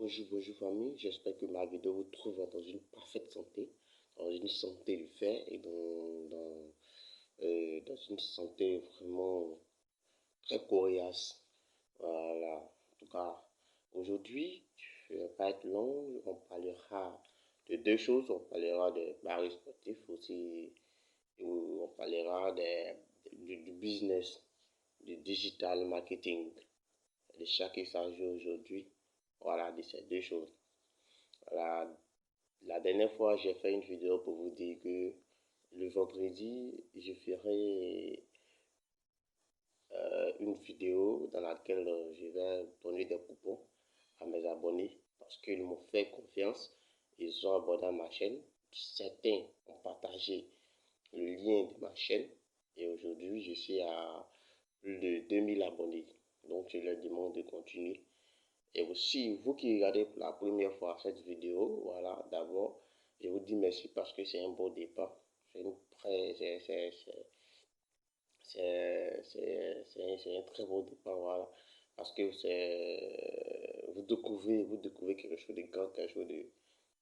Bonjour famille, j'espère que ma vidéo vous trouve dans une parfaite santé, dans une santé de fer et dans une santé vraiment très coriace. Voilà, en tout cas, aujourd'hui, je ne vais pas être long, on parlera de deux choses, on parlera de paris sportifs aussi, et on parlera du business, du digital marketing, de chaque qu'il s'agit aujourd'hui. Voilà, de ces deux choses. Voilà. La dernière fois, j'ai fait une vidéo pour vous dire que le vendredi, je ferai une vidéo dans laquelle je vais donner des coupons à mes abonnés parce qu'ils m'ont fait confiance. Ils ont abonné à ma chaîne. Certains ont partagé le lien de ma chaîne et aujourd'hui, je suis à plus de 2000 abonnés. Donc, je leur demande de continuer. Et aussi, vous qui regardez pour la première fois cette vidéo, voilà, d'abord, je vous dis merci parce que c'est un beau départ. C'est un très beau départ, voilà. Parce que vous découvrez quelque chose de grand, quelque chose de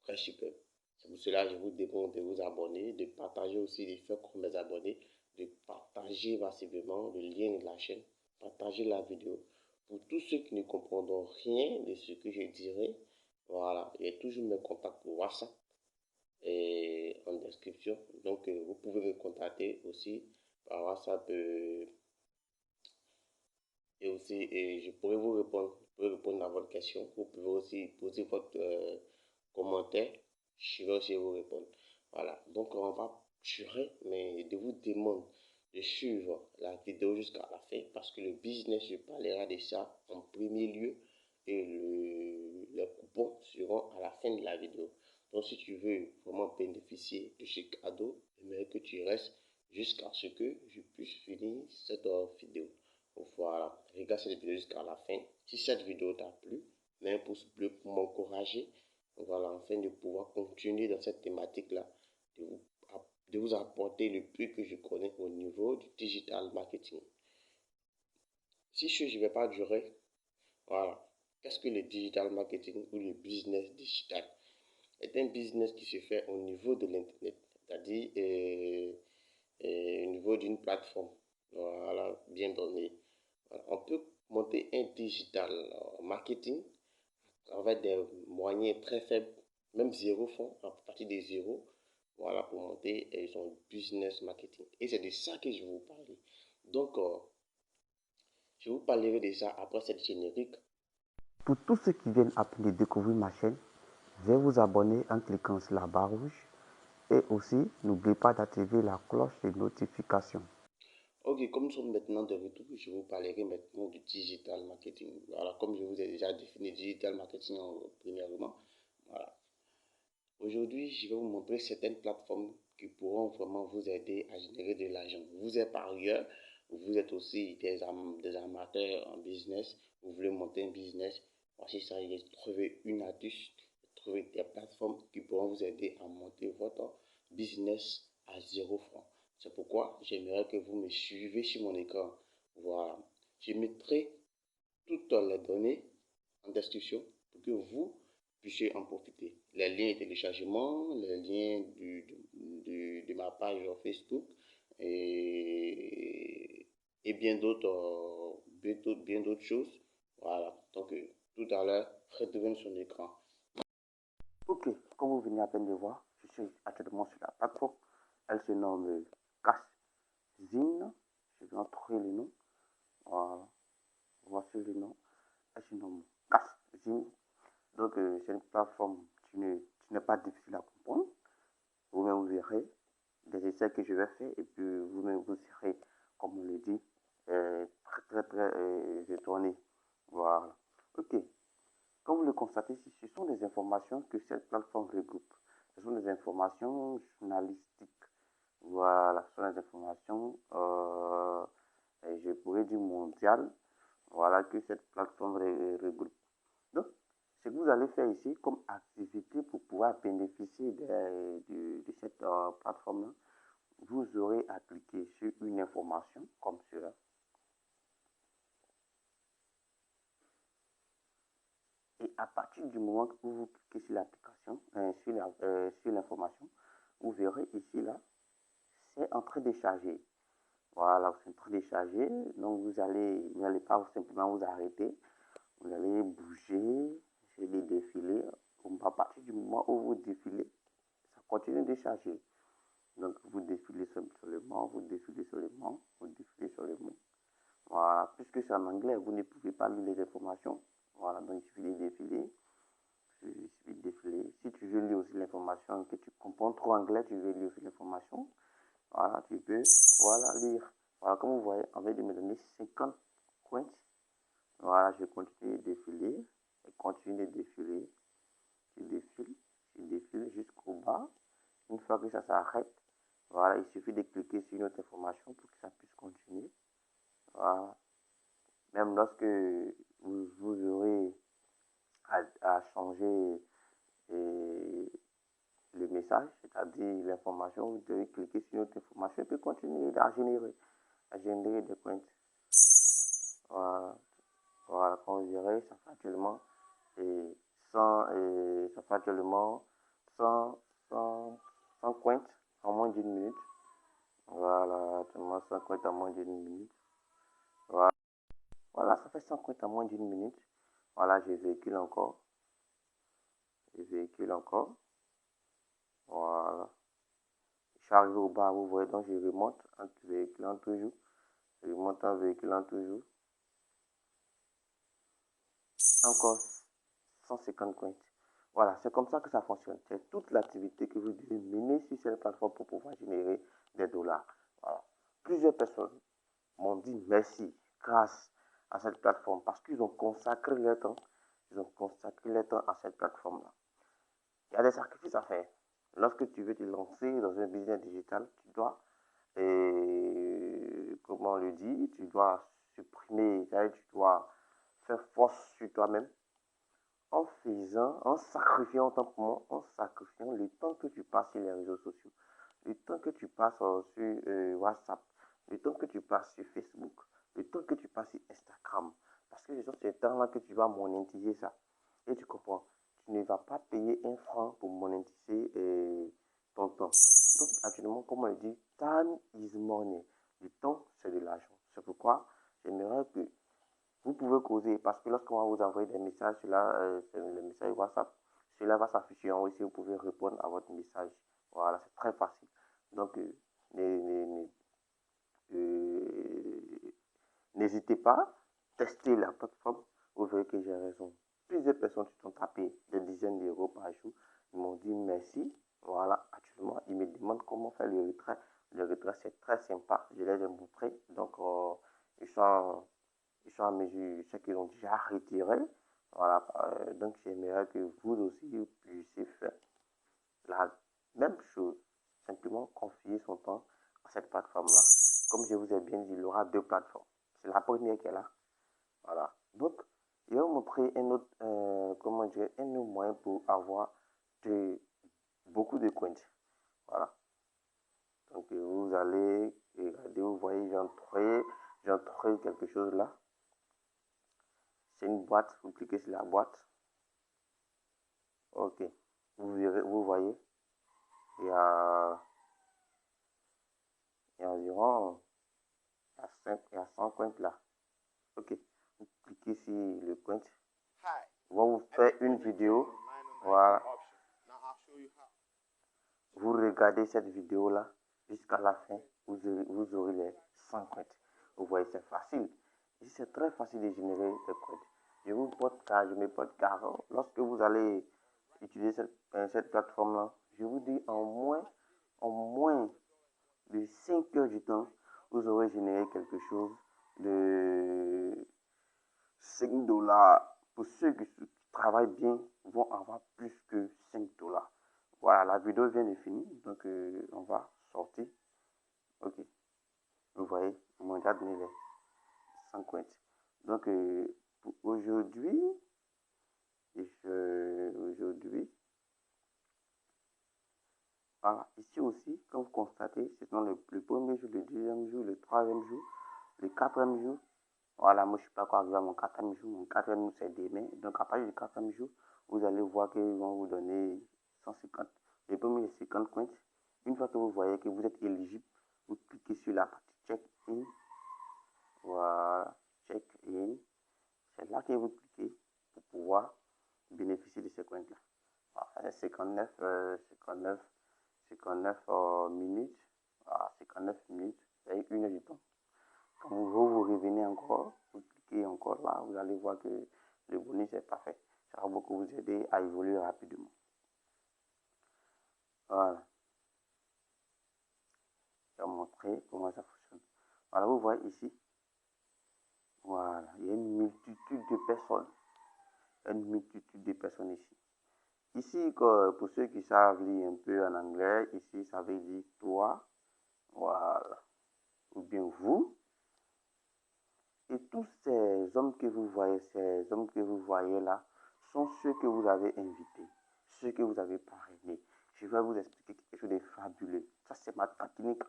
très super. C'est pour cela que je vous demande de vous abonner, de partager aussi, de faire comme mes abonnés, de partager massivement le lien de la chaîne, partager la vidéo. Pour tous ceux qui ne comprendront rien de ce que je dirai, voilà, il y a toujours mes contacts pour WhatsApp et en description. Donc, vous pouvez me contacter aussi par WhatsApp et aussi je pourrais vous répondre, à votre question. Vous pouvez aussi poser votre commentaire. Je vais aussi vous répondre. Voilà, donc on va durer, mais je vous demande de suivre la vidéo jusqu'à la fin parce que le business, je parlerai de ça en premier lieu et les coupons seront à la fin de la vidéo. Donc si tu veux vraiment bénéficier de ce cadeau, j'aimerais que tu restes jusqu'à ce que je puisse finir cette vidéo. Voilà, regarde cette vidéo jusqu'à la fin. Si cette vidéo t'a plu, mets un pouce bleu pour m'encourager. Voilà, afin de pouvoir continuer dans cette thématique-là, de vous apporter le plus que je connais au niveau du digital marketing. Si je ne vais pas durer, voilà. Qu'est-ce que le digital marketing ou le business digital? C'est un business qui se fait au niveau de l'Internet, c'est-à-dire au niveau d'une plateforme, voilà, bien donnée. On peut monter un digital marketing avec des moyens très faibles, même zéro fonds, à partir de zéro, voilà, pour monter son business marketing. Et c'est de ça que je vais vous parler. Donc, je vous parlerai de ça après cette générique. Pour tous ceux qui viennent après découvrir ma chaîne, veuillez vous abonner en cliquant sur la barre rouge et aussi n'oubliez pas d'activer la cloche de notification. Ok, comme nous sommes maintenant de retour, je vous parlerai maintenant du digital marketing. Voilà, comme je vous ai déjà défini digital marketing premièrement. Voilà. Aujourd'hui, je vais vous montrer certaines plateformes qui pourront vraiment vous aider à générer de l'argent. Vous êtes parieur, vous êtes aussi des amateurs en business, vous voulez monter un business. Voici ça, il est trouver une astuce, trouver des plateformes qui pourront vous aider à monter votre business à zéro franc. C'est pourquoi j'aimerais que vous me suivez sur mon écran. Voilà. Je mettrai toutes les données en description pour que vous puissiez en profiter. Les liens de téléchargement, les liens de ma page Facebook et bien d'autres choses. Voilà. Donc, tout à l'heure, retrouvez sur l'écran. Ok, comme vous venez à peine de voir, je suis actuellement sur la plateforme. Elle se nomme Cashzine. Je vais en trouver le nom. Voilà. Voici le nom. Elle se nomme Cashzine. Donc, c'est une plateforme qui n'est pas difficile à comprendre. Vous-même, vous verrez des essais que je vais faire et puis vous-même, vous serez, comme on le dit, très étonné. Voilà. Ok. Comme vous le constatez ici, ce sont des informations que cette plateforme regroupe. Ce sont des informations journalistiques. Voilà, ce sont des informations, je pourrais dire mondiales, voilà, que cette plateforme regroupe. Donc, ce que vous allez faire ici comme activité pour pouvoir bénéficier de cette plateforme-là, vous aurez à cliquer sur une information comme cela. Et à partir du moment où vous cliquez sur l'application, sur l'information, vous verrez ici, là, c'est en train de charger. Voilà, c'est en train de charger. Donc, vous n'allez pas simplement vous arrêter. Vous allez bouger, essayer de défiler. À partir du moment où vous défilez, ça continue de charger. Donc, vous défilez seulement, vous défilez seulement, vous défilez seulement. Voilà, puisque c'est en anglais, vous ne pouvez pas lire les informations. Voilà, donc il suffit de défiler. Il suffit de défiler. Si tu veux lire aussi l'information, que tu comprends trop anglais, tu veux lire aussi l'information. Voilà, tu peux, voilà, lire. Voilà, comme vous voyez, on vient de me donner 50 coins. Voilà, je continue de défiler. Je continue de défiler. Je défile jusqu'au bas. Une fois que ça s'arrête, voilà, il suffit de cliquer sur une autre information pour que ça puisse continuer. Voilà. Même lorsque vous aurez à changer le message, c'est-à-dire l'information, vous devez cliquer sur une autre information et puis continuer à générer des points. Voilà. Voilà, comme vous verrez, ça fait actuellement 100 coins en moins d'une minute. Voilà, actuellement 100 coins en moins d'une minute. Voilà. Voilà, ça fait 100 coins en moins d'une minute. Voilà, je véhicule encore. Je véhicule encore. Voilà. Je suis arrivé au bas, vous voyez, donc je remonte en véhiculant toujours. Je remonte en véhiculant toujours. Encore 150 coins. Voilà, c'est comme ça que ça fonctionne. C'est toute l'activité que vous devez mener sur cette plateforme pour pouvoir générer des dollars. Voilà. Plusieurs personnes m'ont dit merci grâce à cette plateforme parce qu'ils ont consacré leur temps. Ils ont consacré leur temps à cette plateforme-là. Il y a des sacrifices à faire. Lorsque tu veux te lancer dans un business digital, tu dois, comment on le dit, tu dois supprimer, tu dois faire force sur toi-même en sacrifiant autant pour moi, en sacrifiant le temps que tu passes sur les réseaux sociaux, le temps que tu passes sur WhatsApp, le temps que tu passes sur Facebook, le temps que tu passes sur Instagram. Parce que c'est ce temps-là que tu vas monétiser ça. Et tu comprends, tu ne vas pas payer un franc pour monétiser ton temps. Donc, actuellement, comme on le dit, time is money. Le temps, c'est de l'argent. C'est pourquoi j'aimerais que vous pouvez causer parce que lorsqu'on va vous envoyer des messages, c'est le message WhatsApp, cela va s'afficher en haut ici, vous pouvez répondre à votre message. Voilà, c'est très facile. Donc, n'hésitez pas, testez la plateforme, vous verrez que j'ai raison. Plusieurs personnes se sont tapées des dizaines d'euros par jour. Ils m'ont dit merci. Voilà, actuellement, ils me demandent comment faire le retrait. Le retrait, c'est très sympa. Je les ai montré. Donc, ils sont à mesure, ceux qui l'ont déjà retiré. Voilà, donc j'aimerais que vous aussi, vous puissiez faire la même chose. Simplement confier son temps à cette plateforme-là. Comme je vous ai bien dit, il y aura deux plateformes. C'est la première qui est là. Voilà. Donc, je vais vous montrer un autre, un autre moyen pour avoir beaucoup de coins. Voilà. Donc, vous allez regarder, vous voyez, j'ai entré quelque chose là. C'est une boîte, vous cliquez sur la boîte. Ok. Vous voyez, il y a environ il y a 100 coins là. Ok. Vous cliquez sur le coin. On va vous faire une vidéo. Voilà. Vous regardez cette vidéo là jusqu'à la fin. Vous aurez les 100 coins. Vous voyez, c'est facile. C'est très facile de générer des coins. Je me porte car lorsque vous allez utiliser cette plateforme-là, je vous dis en moins de 5 heures du temps, vous aurez généré quelque chose de 5 dollars. Pour ceux qui travaillent bien, vont avoir plus que 5 dollars. Voilà, la vidéo vient de finir, donc on va sortir. Ok, vous voyez, on m'a déjà donné les 100 coins. Donc, pour aujourd'hui, voilà, ici aussi, comme vous constatez, c'est dans le premier jour, le deuxième jour, le troisième jour, le quatrième jour, Voilà, moi je suis pas encore arrivé à mon quatrième jour. Mon quatrième jour c'est demain. Donc à partir du quatrième jour, vous allez voir qu'ils vont vous donner 150. Les premiers 50 coins. Une fois que vous voyez que vous êtes éligible, vous cliquez sur la partie check-in. Voilà, check-in. C'est là que vous cliquez pour pouvoir bénéficier de ces coins-là. Voilà, 59 minutes. Voilà, 59 minutes. Avec une heure du temps. Quand vous revenez encore, vous cliquez encore là, vous allez voir que le bonus est parfait. Ça va beaucoup vous aider à évoluer rapidement. Voilà. Je vais vous montrer comment ça fonctionne. Voilà, vous voyez ici. Voilà, il y a une multitude de personnes. Une multitude de personnes ici. Ici, pour ceux qui savent lire un peu en anglais, ici, ça veut dire toi. Voilà. Ou bien vous. Et tous ces hommes que vous voyez là, sont ceux que vous avez invités, ceux que vous avez parrainés. Je vais vous expliquer quelque chose de fabuleux. Ça, c'est ma technique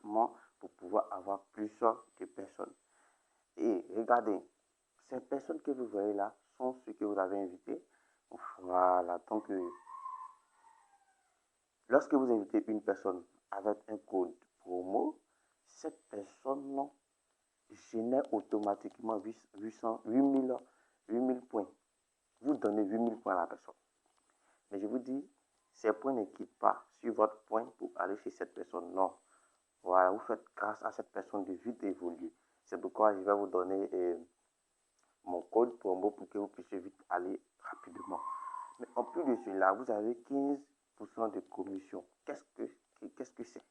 pour pouvoir avoir plus de personnes. Et regardez, ces personnes que vous voyez là sont ceux que vous avez invités. Voilà, donc lorsque vous invitez une personne avec un code promo, cette personne génère automatiquement 8000 points. Vous donnez 8000 points à la personne. Mais je vous dis, ces points ne quittent pas sur votre point pour aller chez cette personne. Non. Voilà, vous faites grâce à cette personne de vite évoluer. C'est pourquoi je vais vous donner mon code promo pour que vous puissiez vite aller rapidement. Mais en plus de cela, vous avez 15% de commission. Qu'est-ce que c'est?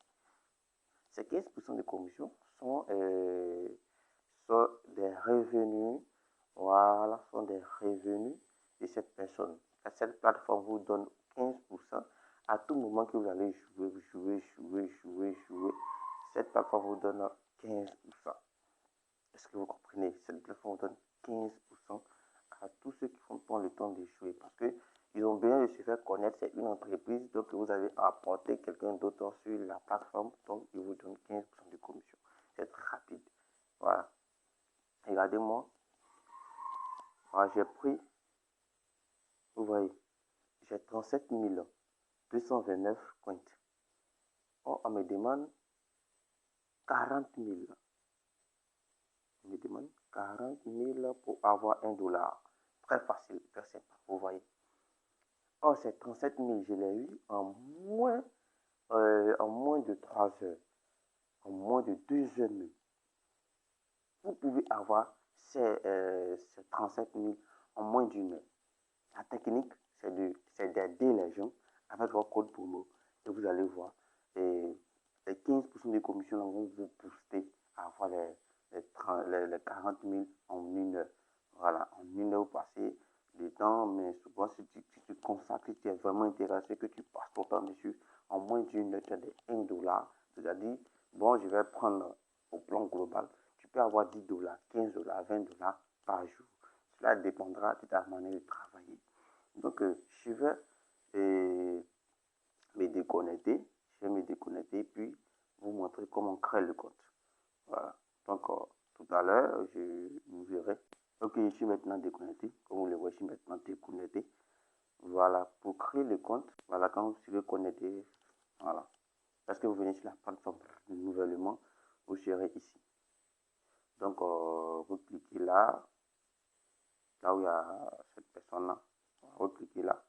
Ces 15% de commission sont des revenus. Voilà, sont des revenus de cette personne. Cette plateforme vous donne 15% à tout moment que vous allez jouer. Cette plateforme vous donne 15%. Est-ce que vous comprenez? Cette plateforme vous donne 15% à tous ceux qui prennent le temps de jouer parce que ils ont besoin de se faire connaître. C'est une entreprise, donc vous avez apporté quelqu'un d'autre sur la plateforme, donc ils vous donnent 15% de commission. C'est très rapide. Voilà. Regardez-moi. Voilà, j'ai pris, vous voyez, j'ai 37 229 coins. Oh, on me demande 40 000. On me demande 40 000 pour avoir $1. Très facile, très simple, vous voyez. Oh, ces 37 000, je l'ai eu en moins de 3 heures, en moins de 2 heures même. Vous pouvez avoir ces 37 000 en moins d'une heure. La technique, c'est d'aider les gens avec votre code promo. Et vous allez voir, les 15% de commission vont vous booster à avoir les 40 000 en une heure. Voilà, en une heure, vous passez du temps, mais souvent, si tu te consacres, si tu es vraiment intéressé, que tu passes ton temps dessus, en moins d'une heure, tu as des $1. C'est-à-dire, bon, je vais prendre au plan global, tu peux avoir $10, $15, $20 par jour. Cela dépendra de ta manière de travailler. Donc, je vais me déconnecter. Puis vous montrer comment on crée le compte. Voilà. Donc, tout à l'heure, vous verrez. Ok, je suis maintenant déconnecté. Comme vous le voyez, je suis maintenant déconnecté. Voilà, pour créer le compte, voilà, quand vous serez connecté, voilà. Parce que vous venez sur la plateforme de nivellement, vous serez ici. Donc, vous cliquez là où il y a cette personne-là. Vous cliquez là.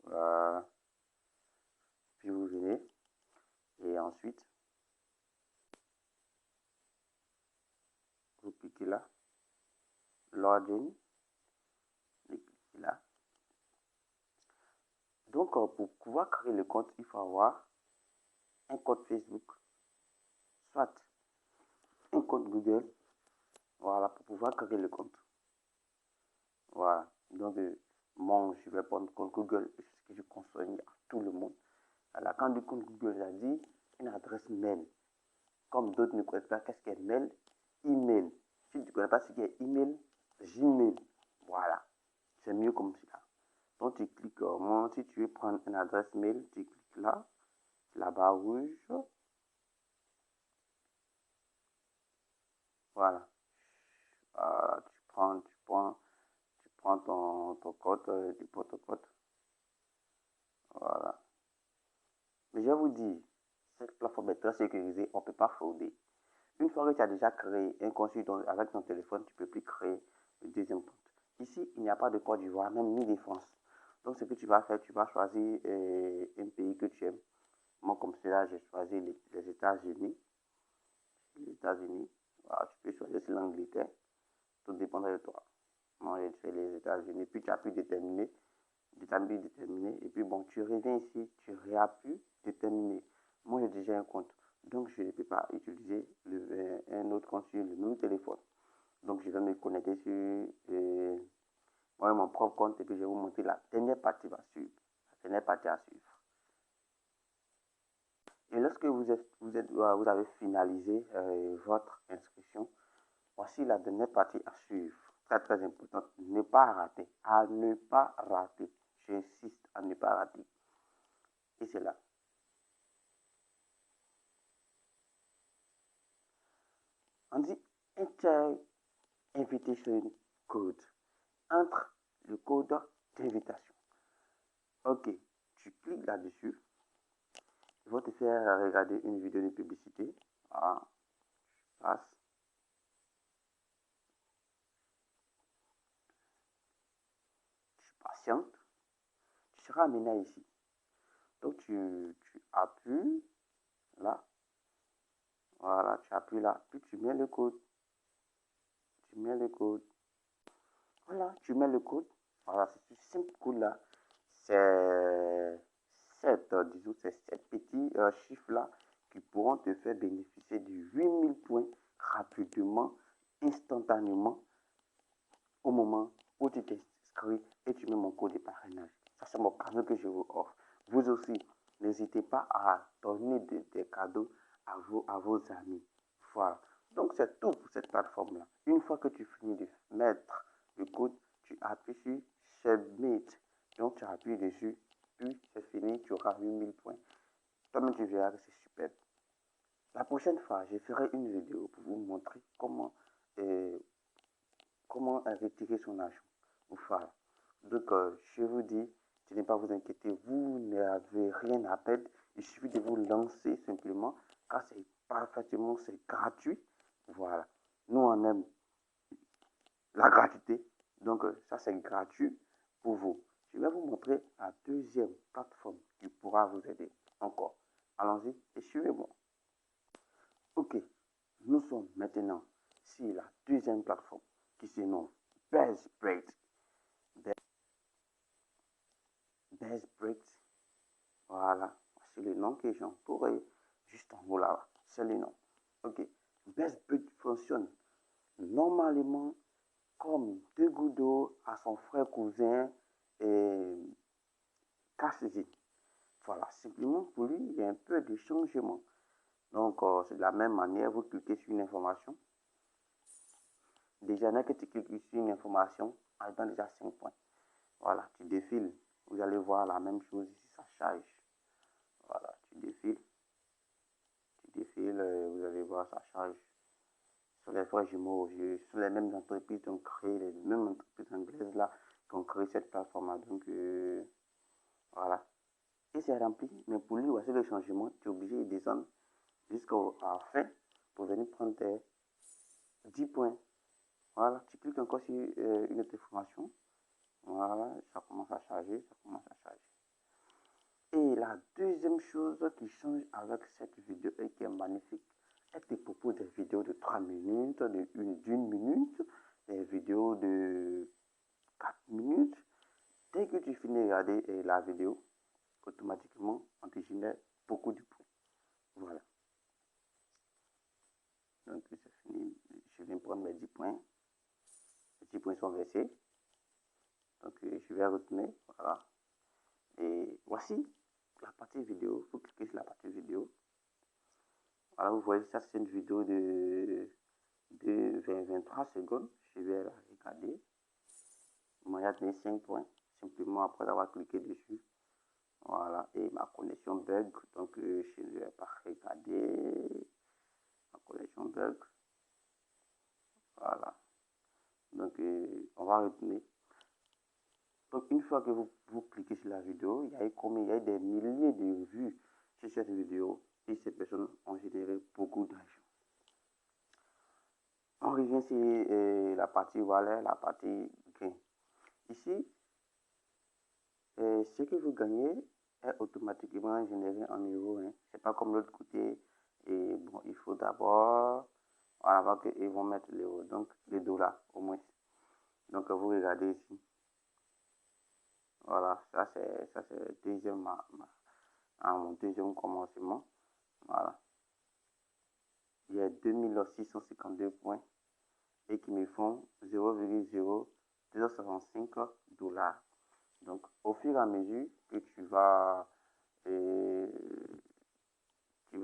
Voilà. Puis vous venez. Et ensuite, vous cliquez là. Login. Vous cliquez là. Donc, pour pouvoir créer le compte, il faut avoir un compte Facebook, soit un compte Google. Voilà, pour pouvoir créer le compte. Voilà. Donc, je vais prendre le compte Google, c'est ce que je conseille à tout le monde. Alors, quand le compte Google, a dit une adresse mail. Comme d'autres ne connaissent pas qu'est-ce qu'est mail, email. Si tu ne connais pas ce qu'est email, Gmail. Voilà. C'est mieux comme ça. Donc, tu cliques, si tu veux prendre une adresse mail, tu cliques là, la barre rouge. Voilà. Tu prends ton code, tu prends ton code. Voilà. Mais je vous dis, cette plateforme est très sécurisée, on ne peut pas frauder. Une fois que tu as déjà créé un compte avec ton téléphone, tu ne peux plus créer le deuxième compte. Ici, il n'y a pas de Côte d'Ivoire, même ni de France. Donc, ce que tu vas faire, tu vas choisir un pays que tu aimes. Moi, comme cela, j'ai choisi les États-Unis. Les États-Unis. Voilà, tu peux choisir l'Angleterre. Tout dépendra de toi. Moi, j'ai fait les États-Unis. Puis, tu as pu déterminer. Et puis, bon, tu reviens ici, tu réappuies déterminer. Moi, j'ai déjà un compte. Donc, je ne peux pas utiliser un autre compte sur le même téléphone. Donc, je vais me connecter sur mon propre compte et puis je vais vous montrer la dernière partie à suivre. La dernière partie à suivre. Et lorsque vous avez finalisé votre inscription, voici la dernière partie à suivre. Très, très importante. Ne pas rater. À ne pas rater. J'insiste à ne pas rater. Et c'est là. On dit Enter Invitation Code. Entre le code d'invitation. Ok. Tu cliques là-dessus. Ils vont te faire regarder une vidéo de publicité. Ah, je passe. Tu patientes. Tu seras amené ici. Donc, tu appuies là. Voilà, tu appuies là. Puis, tu mets le code. Tu mets le code. Voilà, tu mets le code. Voilà, c'est ce simple code-là. C'est disons, c'est ces petits chiffres-là qui pourront te faire bénéficier de 8000 points rapidement, instantanément, au moment où tu t'inscris et tu mets mon code de parrainage. Ça, c'est mon cadeau que je vous offre. Vous aussi, n'hésitez pas à donner des cadeaux à vos amis. Voilà. Donc, c'est tout pour cette plateforme-là. Une fois que tu finis de mettre le code, tu appuies sur Submit. Donc, tu appuies dessus, puis c'est fini, tu auras 8000 points. Toi-même, tu verras que c'est super. La prochaine fois, je ferai une vidéo pour vous montrer comment retirer son argent. Voilà. Donc, je vous dis, de ne pas vous inquiéter, vous n'avez rien à perdre. Il suffit de vous lancer simplement, car c'est parfaitement, c'est gratuit. Voilà. Nous, on aime la gratuité. Donc, ça, c'est gratuit pour vous. Je vais vous montrer la deuxième plateforme qui pourra vous aider encore. Allons-y et suivez-moi. Ok, nous sommes maintenant sur la deuxième plateforme qui se nomme BestBreak. BestBreak. Voilà, c'est le nom que j'emploie juste en haut là. C'est le nom. Ok, BestBreak fonctionne normalement comme deux gouttes d'eau à son frère cousin et Cassidy. Voilà, simplement pour lui, il y a un peu de changement. Donc, c'est de la même manière, vous cliquez sur une information. Déjà, dès que tu cliques sur une information, elle donne déjà 5 points. Voilà, tu défiles. Vous allez voir la même chose ici, ça charge. Voilà, tu défiles, vous allez voir, ça charge. Sur les frères jumeaux, sur les mêmes entreprises qui ont créé, les mêmes entreprises anglaises là, qui ont créé cette plateforme-là. Donc, voilà. Et c'est rempli, mais pour lui, voici le changement. Tu es obligé de descendre jusqu'à la fin pour venir prendre tes 10 points. Voilà, tu cliques encore sur une autre information. Voilà, ça commence à charger, ça commence à charger. Et la deuxième chose qui change avec cette vidéo et qui est magnifique, elle te propose des vidéos de 3 minutes, d'une minute, des vidéos de 4 minutes. Dès que tu finis de regarder la vidéo, automatiquement, on te génère beaucoup de points. Voilà. Donc, c'est fini. Je viens prendre mes 10 points. Les 10 points sont versés. Donc, je vais retourner. Voilà. Et voici la partie vidéo. Il faut cliquer sur la partie vidéo. Voilà, vous voyez, ça c'est une vidéo de 20-23 secondes. Je vais la regarder. Moi, il y a donné 5 points. Simplement après avoir cliqué dessus. Voilà, et ma connexion bug. Donc, je ne vais pas regarder. Ma connexion bug. Voilà. Donc, on va retourner. Donc, une fois que vous cliquez sur la vidéo, il y a eu des milliers de vues sur cette vidéo et ces personnes ont généré beaucoup d'argent. On revient sur la partie wallet, la partie gain. Ici, ce que vous gagnez est automatiquement généré en euros. Hein. C'est pas comme l'autre côté. Et bon, il faut d'abord, avant qu'ils vont mettre l'euro, donc les dollars au moins. Donc vous regardez ici. Voilà, ça c'est mon deuxième commencement. Voilà. Il y a 2652 points et qui me font 0,0265 $. Donc, au fur et à mesure que tu vas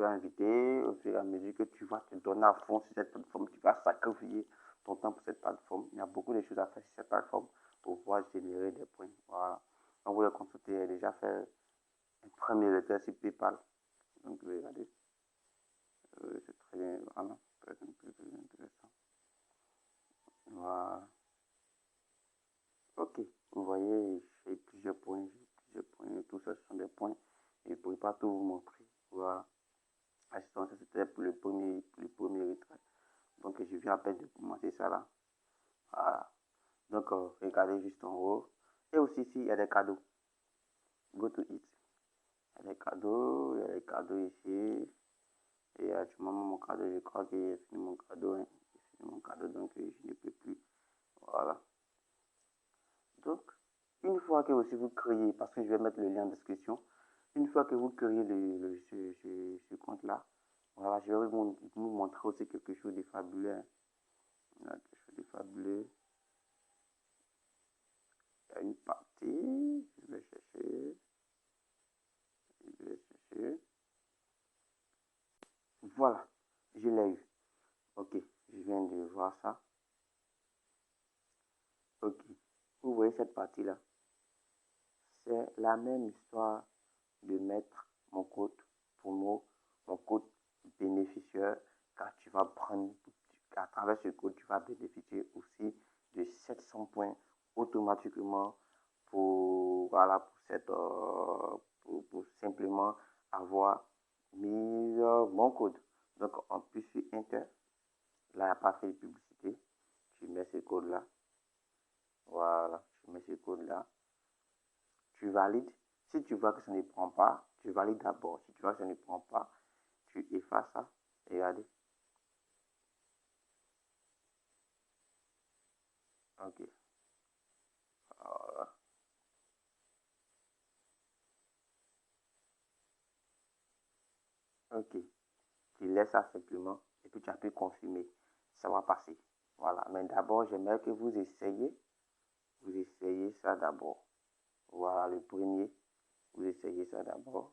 inviter, au fur et à mesure que tu vas te donner à fond sur cette plateforme, tu vas sacrifier ton temps pour cette plateforme. Il y a beaucoup de choses à faire sur cette plateforme pour pouvoir générer des points. Voilà. Donc, vous le consultez, j'ai déjà fait un premier retrait sur PayPal. Donc, regardez. C'est très bien. Voilà. Très intéressant. Voilà. Ok. Vous voyez, j'ai plusieurs points. Tout ça, ce sont des points. Et je ne pourrais pas tout vous montrer. Voilà. Assistance, c'était pour le premier retrait. Donc, je viens à peine de commencer ça là. Voilà. Donc, regardez juste en haut. Et aussi, ici, il y a des cadeaux. Go to it. Il y a des cadeaux ici. Et actuellement, mon cadeau, je crois que j'ai fini mon cadeau. Hein. J'ai fini mon cadeau, donc je ne peux plus. Voilà. Donc, une fois que aussi vous créez, parce que je vais mettre le lien en description, une fois que vous créez ce compte-là, voilà, je vais vous montrer aussi quelque chose de fabuleux. Hein. Quelque chose de fabuleux. Il y a une partie, je vais chercher. Voilà, je l'ai eu. Ok, je viens de voir ça. Ok, vous voyez cette partie-là. C'est la même histoire de mettre mon code promo, mon code bénéficiaire, car tu vas prendre, à travers ce code, tu vas bénéficier aussi de 700 points automatiquement pour, voilà, pour simplement avoir mis mon code. Donc, en plus sur Inter, là, il n'y a pas fait de publicité. Tu mets ce code-là. Voilà, tu mets ce code-là. Tu valides. Si tu vois que ça ne prend pas, tu valides d'abord. Si tu vois que ça ne prend pas, tu effaces ça. Et regardez. Ok. Voilà. Ok. Tu laisses ça simplement et puis tu as pu confirmer. Ça va passer. Voilà. Mais d'abord, j'aimerais que vous essayiez. Vous essayez ça d'abord. Voilà le premier. Vous essayez ça d'abord.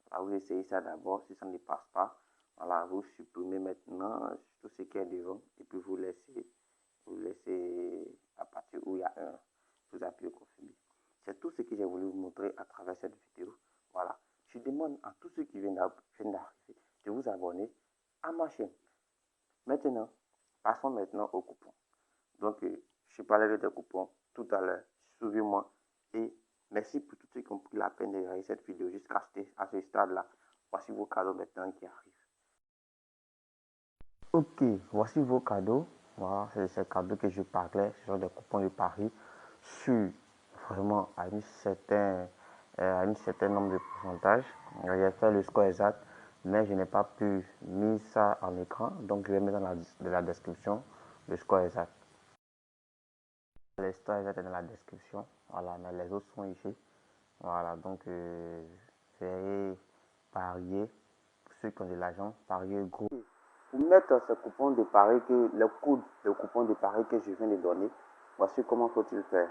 Voilà, vous essayez ça d'abord. Si ça ne passe pas, voilà, vous supprimez maintenant tout ce qui est devant et puis vous laissez à partir où il y a un, vous appuyez confirmer. C'est tout ce que j'ai voulu vous montrer à travers cette vidéo. Voilà. Je demande à tous ceux qui viennent d'arriver de vous abonner à ma chaîne. Maintenant, passons maintenant au coupon. Donc, je parlerai des coupons tout à l'heure. Suivez-moi et merci pour tous ceux qui ont pris la peine de regarder cette vidéo jusqu'à ce stade-là. Voici vos cadeaux maintenant qui arrivent. Ok, voici vos cadeaux. Voilà, c'est ces cadeaux que je parlais, ce sont des coupons de Paris sur vraiment à un certain nombre de pourcentages. J'ai fait le score exact, mais je n'ai pas pu mettre ça en écran, donc je vais mettre dans la description le score exact. Le score exact est dans la description, voilà, mais les autres sont ici. Voilà, donc je vais parier, pour ceux qui ont de l'argent, parier gros. Pour mettre ce coupon de pari le code de coupon de pari que je viens de donner, voici comment faut-il faire.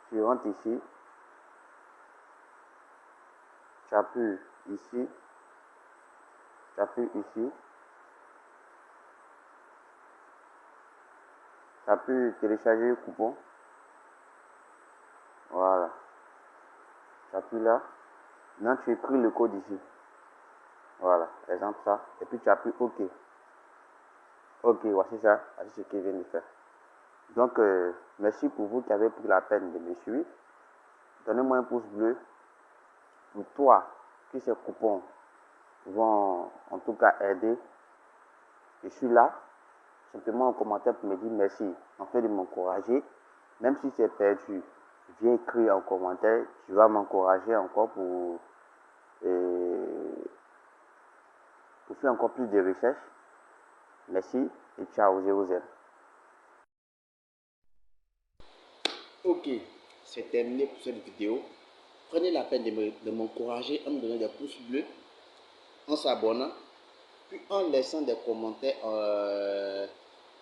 Tu rentres ici, tu appuies ici, tu appuies ici, tu appuies télécharger le coupon, voilà, tu appuies là, maintenant tu écris le code ici, Voilà, exemple ça. Et puis tu appuies OK. OK, voici ça. Voici ce qu'il vient de faire. Donc, merci pour vous qui avez pris la peine de me suivre. Donnez-moi un pouce bleu. Pour toi, que ces coupons vont en tout cas aider. Je suis là. Simplement en commentaire pour me dire merci. En fait de m'encourager. Même si c'est perdu, viens écrire en commentaire. Tu vas m'encourager encore pour faire encore plus de recherches. Merci et ciao, je vous aime. Ok, c'est terminé pour cette vidéo. Prenez la peine de m'encourager en me donnant des pouces bleus, en s'abonnant, puis en laissant des commentaires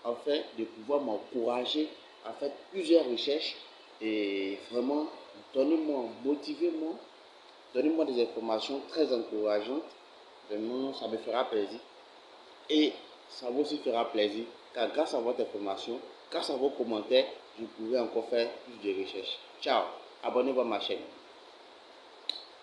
afin de pouvoir m'encourager à faire plusieurs recherches et vraiment donnez-moi, motivez-moi, donnez-moi des informations très encourageantes. Vraiment, ça me fera plaisir. Et ça vous aussi fera plaisir car grâce à votre information, grâce à vos commentaires, je pourrai encore faire plus de recherches. Ciao, abonnez-vous à ma chaîne.